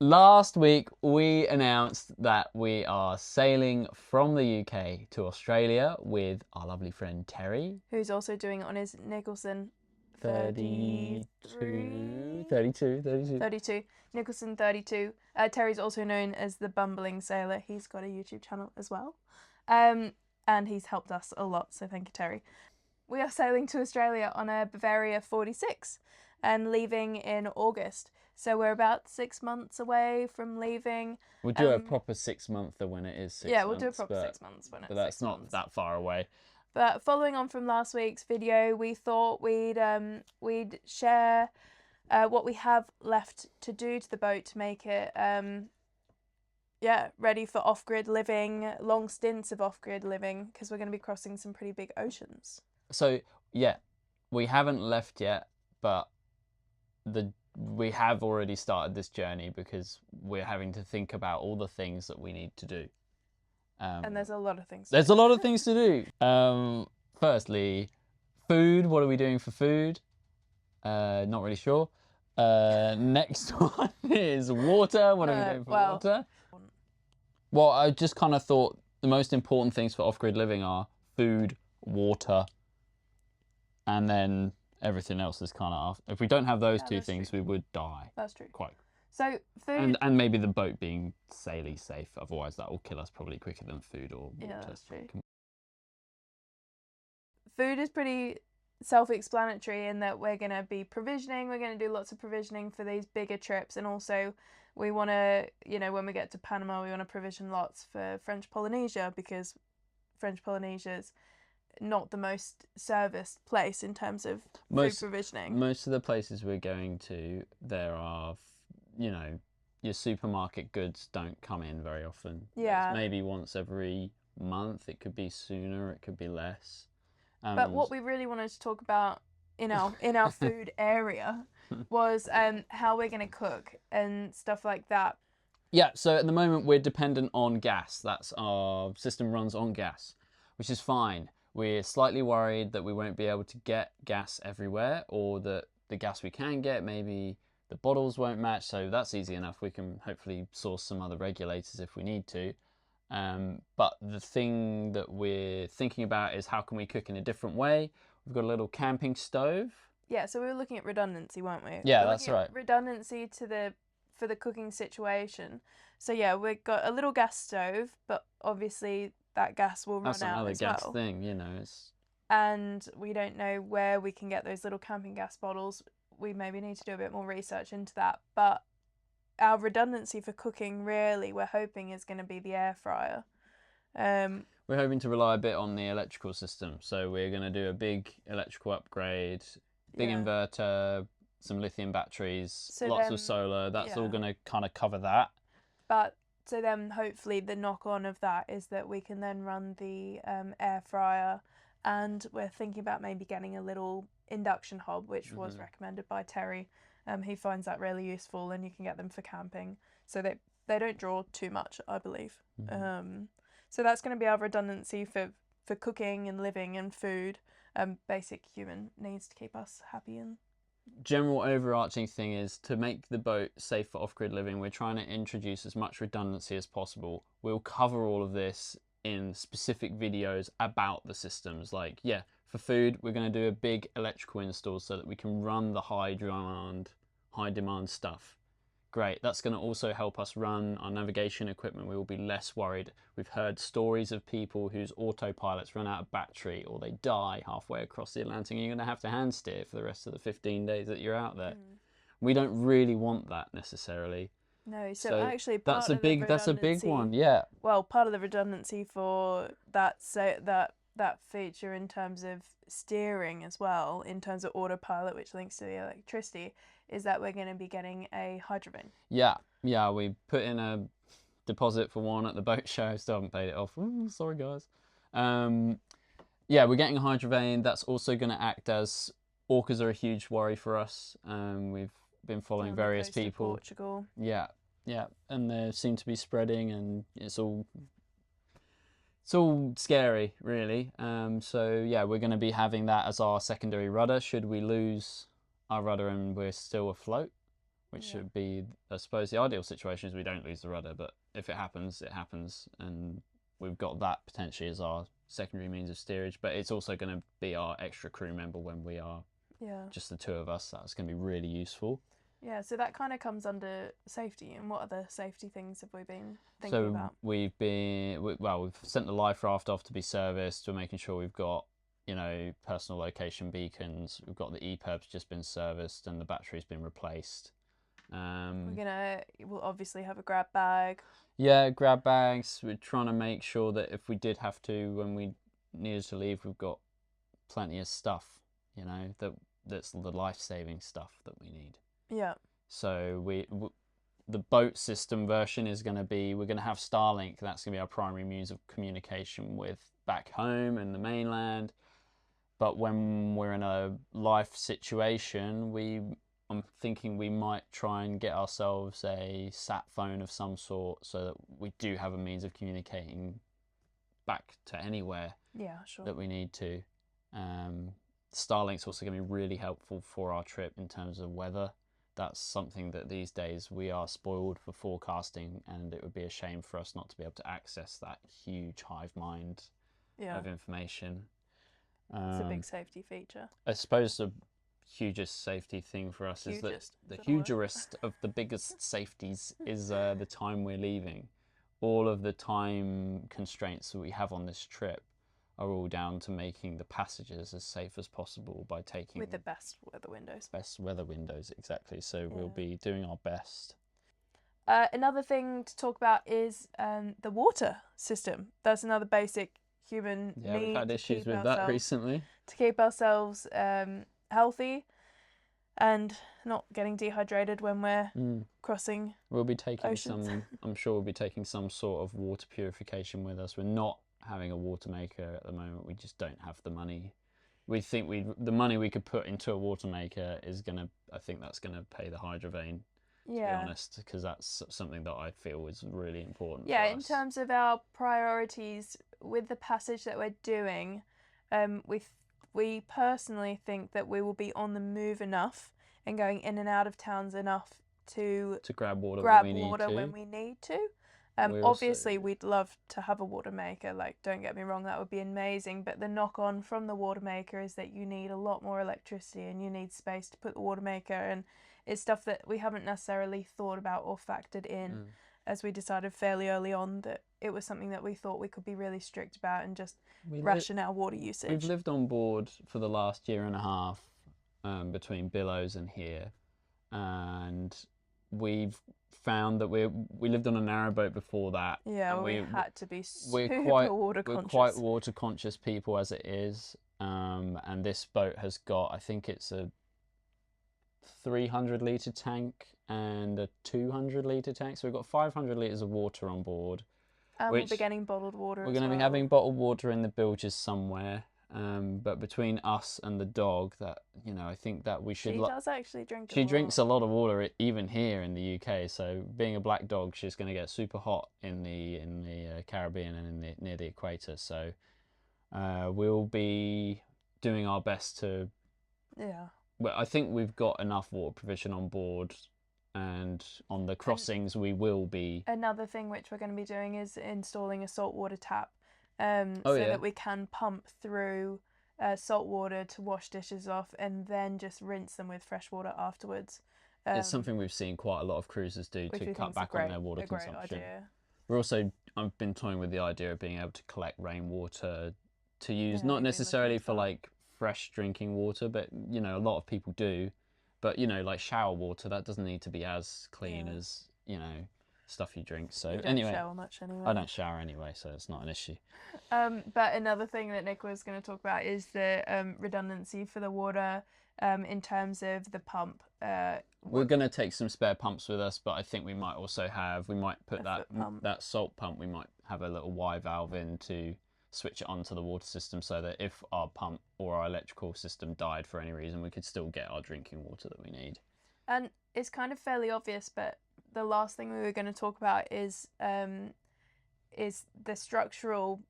Last week we announced that we are sailing from the UK to Australia with our lovely friend Tery. Who's also doing it on his Nicholson 32. 32. Nicholson 32. Tery's also known as the Bumbling Sailor. He's got a YouTube channel as well. And he's helped us a lot, so thank you, Tery. We are sailing to Australia on a Bavaria 46 and leaving in August. So we're about 6 months away from leaving. We'll do a proper 6 monther when it is 6 months. Yeah, we'll do a proper 6 months when it's 6 months. But that's not that far away. But following on from last week's video, we thought we'd share what we have left to do to the boat to make it ready for off-grid living, long stints of off-grid living, because we're going to be crossing some pretty big oceans. So yeah, we haven't left yet, but we have already started this journey because we're having to think about all the things that we need to do. And there's a lot of things. There's a lot of things to do. Firstly, food. What are we doing for food? Not really sure. Next one is water. What are we doing for water? Well, I just kind of thought the most important things for off-grid living are food, water, and then everything else is kind of... If we don't have those two things, we would die. That's true. Quite. So food... And maybe the boat being saily safe. Otherwise, that will kill us probably quicker than food or water. Yeah, that's true. Food is pretty self-explanatory in that we're going to be provisioning. We're going to do lots of provisioning for these bigger trips. And also we want to, when we get to Panama, we want to provision lots for French Polynesia, because French Polynesia's not the most serviced place in terms of food provisioning. Most of the places we're going to, there are, your supermarket goods don't come in very often. Yeah. It's maybe once every month. It could be sooner, it could be less. But what we really wanted to talk about in our food area was how we're going to cook and stuff like that. Yeah, so at the moment we're dependent on gas. That's our system runs on gas, which is fine. We're slightly worried that we won't be able to get gas everywhere, or that the gas we can get, maybe the bottles won't match, so that's easy enough. We can hopefully source some other regulators if we need to. But the thing that we're thinking about is how can we cook in a different way. We've got a little camping stove. Yeah, so we were looking at redundancy, weren't we? Yeah, that's right. Redundancy for the cooking situation. So yeah, we've got a little gas stove, but obviously that gas will run out as well. That's another gas thing, And we don't know where we can get those little camping gas bottles. We maybe need to do a bit more research into that. But our redundancy for cooking, really, we're hoping is going to be the air fryer. We're hoping to rely a bit on the electrical system. So we're going to do a big electrical upgrade, big inverter, some lithium batteries, lots of solar. That's all going to kind of cover that. But so then hopefully the knock-on of that is that we can then run the air fryer, and we're thinking about maybe getting a little induction hob, which was recommended by Tery. He finds that really useful, and you can get them for camping. So they don't draw too much, I believe. So that's going to be our redundancy for cooking and living and food, basic human needs to keep us happy. And general overarching thing is to make the boat safe for off-grid living. We're trying to introduce as much redundancy as possible. We'll cover all of this in specific videos about the systems. Like, for food, we're going to do a big electrical install so that we can run the high demand stuff. Great. That's going to also help us run our navigation equipment. We will be less worried. We've heard stories of people whose autopilots run out of battery or they die halfway across the Atlantic, and you're going to have to hand steer for the rest of the 15 days that you're out there. We don't really want that necessarily. No, so actually that's a big one. Yeah. Well, part of the redundancy for that feature in terms of steering as well, in terms of autopilot, which links to the electricity, is that we're going to be getting a hydrovane. Yeah, we put in a deposit for one at the boat show. Still haven't paid it off. Ooh, sorry, guys. We're getting a hydrovane. That's also going to act as... Orcas are a huge worry for us. We've been following various people. Portugal. Yeah, and they seem to be spreading, and it's all scary, really. We're going to be having that as our secondary rudder should we lose our rudder and we're still afloat. which should be, I suppose, the ideal situation is we don't lose the rudder, but if it happens, it happens, and we've got that potentially as our secondary means of steerage, but it's also going to be our extra crew member when we are just the two of us. That's going to be really useful. Yeah, so that kind of comes under safety. And what other safety things have we been thinking about? We've sent the life raft off to be serviced. We're making sure we've got, personal location beacons. We've got the EPIRB's just been serviced and the battery's been replaced. We'll obviously have a grab bag. Yeah, grab bags. We're trying to make sure that if we did have to, when we needed to leave, we've got plenty of stuff, that's the life-saving stuff that we need. Yeah. So the boat system version is going to be, we're going to have Starlink. That's going to be our primary means of communication with back home and the mainland. But when we're in a life situation, I'm thinking we might try and get ourselves a sat phone of some sort so that we do have a means of communicating back to anywhere that we need to. Starlink's also going to be really helpful for our trip in terms of weather. That's something that these days we are spoiled for forecasting, and it would be a shame for us not to be able to access that huge hive mind of information. It's a big safety feature. I suppose the hugest safety thing for us is that the hugest of the biggest safeties is the time we're leaving. All of the time constraints that we have on this trip are all down to making the passengers as safe as possible by taking... with the best weather windows. Best weather windows, exactly. So we'll be doing our best. Another thing to talk about is the water system. That's another basic human need. Yeah, we've had issues with that recently. To keep ourselves healthy and not getting dehydrated when we're crossing We'll be taking oceans. I'm sure we'll be taking some sort of water purification with us. We're not having a water maker at the moment. We just don't have the money. We think the money we could put into a water maker I think that's gonna pay the hydrovane, to be honest, because that's something that I feel is really important for us. In terms of our priorities with the passage that we're doing, we personally think that we will be on the move enough and going in and out of towns enough to grab water when we need to. Obviously, we'd love to have a water maker, don't get me wrong, that would be amazing, but the knock-on from the water maker is that you need a lot more electricity and you need space to put the water maker, and it's stuff that we haven't necessarily thought about or factored in as we decided fairly early on that it was something that we thought we could be really strict about and just ration our water usage. We've lived on board for the last year and a half between Billows and here, and we've found that we lived on a narrowboat before that. Yeah, we had to be we're quite water conscious people as it is, and this boat has got, I think it's a 300 litre tank and a 200 litre tank, so we've got 500 litres of water on board. And we'll be getting bottled water. We're going to be having bottled water in the bilges somewhere. But between us and the dog, that I think that we should. She does actually drink. She drinks a lot of water, even here in the UK. So being a black dog, she's going to get super hot in the Caribbean and near the equator. So we'll be doing our best to. Yeah. Well, I think we've got enough water provision on board, and on the crossings we will be. Another thing which we're going to be doing is installing a saltwater tap. That we can pump through salt water to wash dishes off and then just rinse them with fresh water afterwards. It's something we've seen quite a lot of cruisers do to cut back on their water consumption. I've been toying with the idea of being able to collect rainwater to use, not necessarily for fresh drinking water, but a lot of people do. But shower water, that doesn't need to be as clean as stuff you drink. So anyway, shower much anyway. I don't shower anyway, so it's not an issue. But another thing that Nick was going to talk about is the redundancy for the water in terms of the pump. We're going to take some spare pumps with us, but I think we might also put that salt pump, we might have a little Y valve in to switch it onto the water system, so that if our pump or our electrical system died for any reason, we could still get our drinking water that we need. And it's kind of fairly obvious, but the last thing we were going to talk about is the structural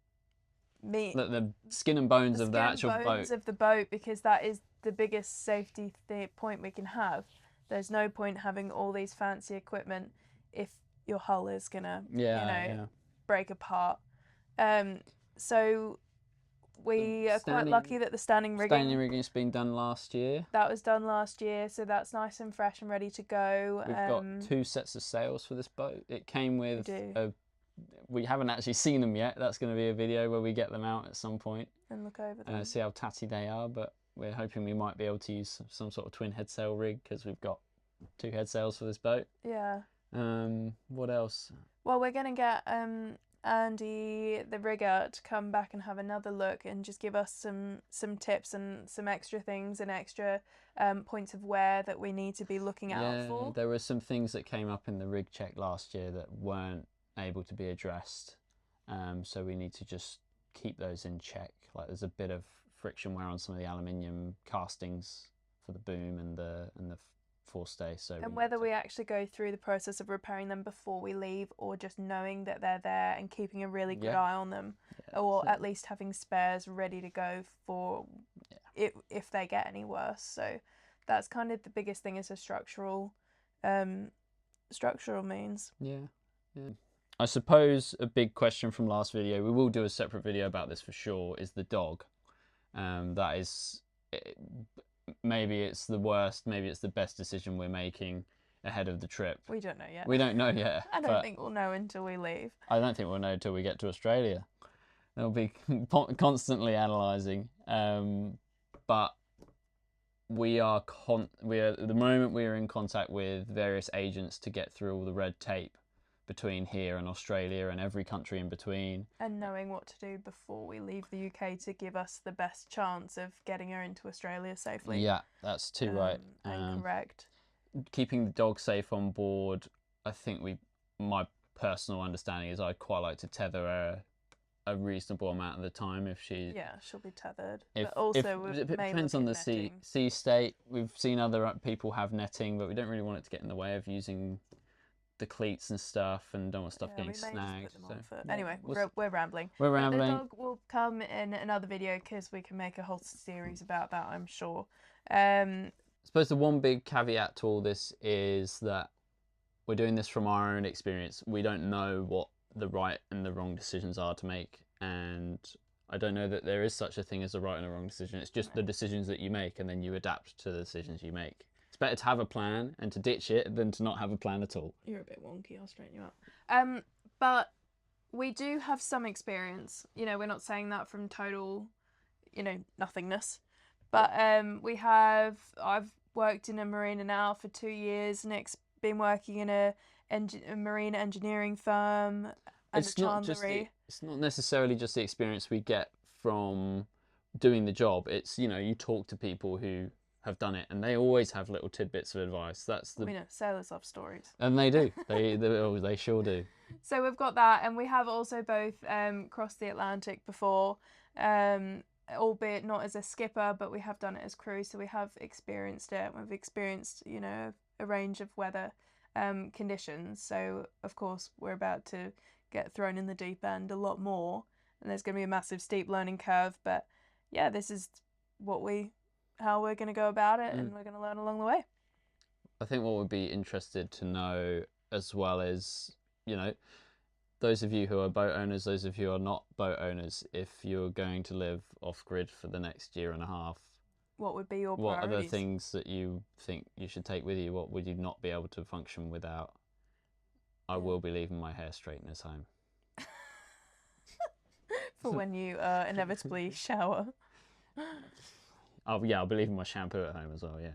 the skin and bones of the actual boat. Of the boat, because that is the biggest safety point we can have. There's no point having all these fancy equipment if your hull is gonna, break apart. So we are quite lucky that the standing rigging's been done last year. That was done last year, so that's nice and fresh and ready to go. We've got 2 sets of sails for this boat. It came with we haven't actually seen them yet. That's going to be a video where we get them out at some point and look over them. See how tatty they are, but we're hoping we might be able to use some sort of twin head sail rig because we've got 2 head sails for this boat. Yeah. What else? Well, we're going to get Andy, the rigger, to come back and have another look and just give us some tips and some extra things and extra points of wear that we need to be looking out for. There were some things that came up in the rig check last year that weren't able to be addressed, so we need to just keep those in check. Like there's a bit of friction wear on some of the aluminium castings for the boom and the forestay. So and whether we actually go through the process of repairing them before we leave, or just knowing that they're there and keeping a really good eye on them, or at least having spares ready to go for if they get any worse. So that's kind of the biggest thing, is a structural means. Yeah. I suppose a big question from last video, we will do a separate video about this for sure, is the dog. That is, maybe it's the worst, maybe it's the best decision we're making ahead of the trip. We don't know yet. We don't know yet. I don't think we'll know until we leave. I don't think we'll know until we get to Australia. They'll be constantly analysing. But we are at the moment we are in contact with various agents to get through all the red tape between here and Australia and every country in between. And knowing what to do before we leave the UK to give us the best chance of getting her into Australia safely. Yeah, that's too right. And correct. Keeping the dog safe on board, I think my personal understanding is I'd quite like to tether her a reasonable amount of the time if she... Yeah, she'll be tethered. But also it depends on the sea state. We've seen other people have netting, but we don't really want it to get in the way of using the cleats and stuff, and don't want stuff getting snagged. Anyway, we're rambling. We're rambling. The dog will come in another video because we can make a whole series about that, I'm sure. I suppose the one big caveat to all this is that we're doing this from our own experience. We don't know what the right and the wrong decisions are to make, and I don't know that there is such a thing as a right and a wrong decision. It's just the decisions that you make, and then you adapt to the decisions you make. It's better to have a plan and to ditch it than to not have a plan at all. You're a bit wonky, I'll straighten you out. But we do have some experience. You know, we're not saying that from total, nothingness. But I've worked in a marina now for 2 years. Nick's been working in a marine engineering firm and it's not necessarily just the experience we get from doing the job. It's, you talk to people who have done it, and they always have little tidbits of advice. Sailors love stories, and they do. They sure do. So we've got that, and we have also both crossed the Atlantic before, albeit not as a skipper, but we have done it as crew, so we have experienced it. We've experienced a range of weather conditions, so of course we're about to get thrown in the deep end a lot more, and there's going to be a massive steep learning curve, but yeah, this is how we're going to go about it, and we're going to learn along the way. I think what would be interested to know as well is, those of you who are boat owners, those of you who are not boat owners, if you're going to live off-grid for the next year and a half, what would be your priorities? What are the things that you think you should take with you? What would you not be able to function without? I will be leaving my hair straighteners home. For when you inevitably shower. Oh yeah, I'll be leaving my shampoo at home as well, yeah.